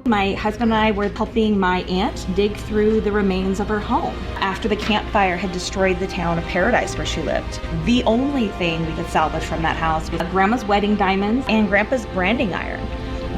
My husband and I were helping my aunt dig through the remains of her home after the campfire had destroyed the town of Paradise where she lived. The only thing we could salvage from that house was Grandma's wedding diamonds and Grandpa's branding iron,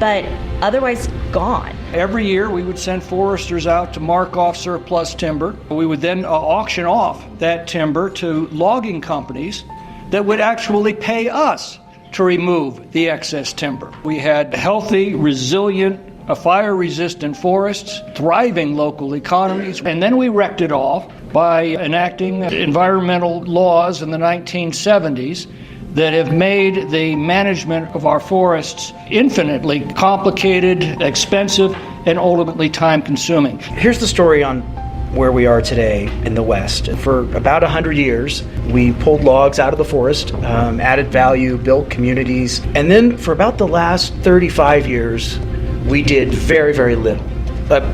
but otherwise gone. Every year we would send foresters out to mark off surplus timber. We would then auction off that timber to logging companies that would actually pay us to remove the excess timber. We had healthy, resilient, fire-resistant forests, thriving local economies, and then we wrecked it all by enacting environmental laws in the 1970s that have made the management of our forests infinitely complicated, expensive, and ultimately time-consuming. Here's the story on where we are today in the West. For about 100 years, we pulled logs out of the forest, added value, built communities, and then for about the last 35 years, we did very, very little. But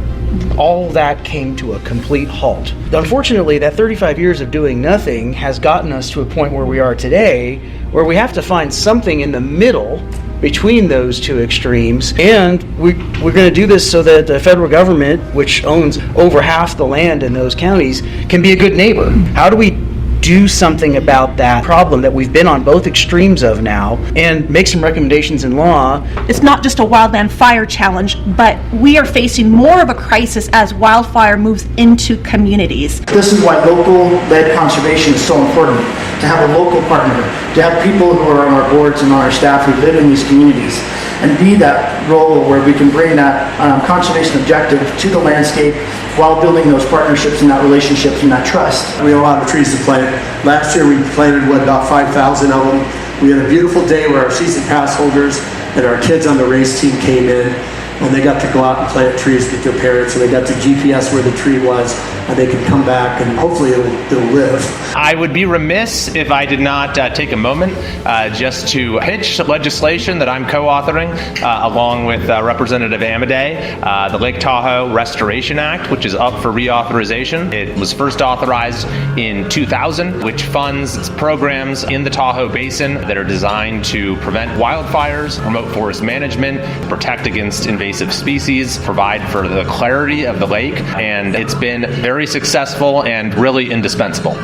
all that came to a complete halt. Unfortunately, that 35 years of doing nothing has gotten us to a point where we are today, where we have to find something in the middle between those two extremes, and we're going to do this so that the federal government, which owns over half the land in those counties, can be a good neighbor. How do we do something about that problem that we've been on both extremes of now and make some recommendations in law? It's not just a wildland fire challenge, but we are facing more of a crisis as wildfire moves into communities. This is why local-led conservation is so important, to have a local partner, to have people who are on our boards and on our staff who live in these communities, and be that role where we can bring that conservation objective to the landscape while building those partnerships and that relationships and that trust. We have a lot of trees to plant. Last year we planted, about 5,000 of them. We had a beautiful day where our season pass holders and our kids on the race team came in, and they got to go out and plant trees with their parents, and they got to GPS where the tree was, and they could come back and hopefully it'll live. I would be remiss if I did not take a moment just to pitch legislation that I'm co-authoring along with Representative Amadei, the Lake Tahoe Restoration Act, which is up for reauthorization. It was first authorized in 2000, which funds programs in the Tahoe Basin that are designed to prevent wildfires, promote forest management, protect against invasive species, provide for the clarity of the lake, and it's been very successful and really indispensable.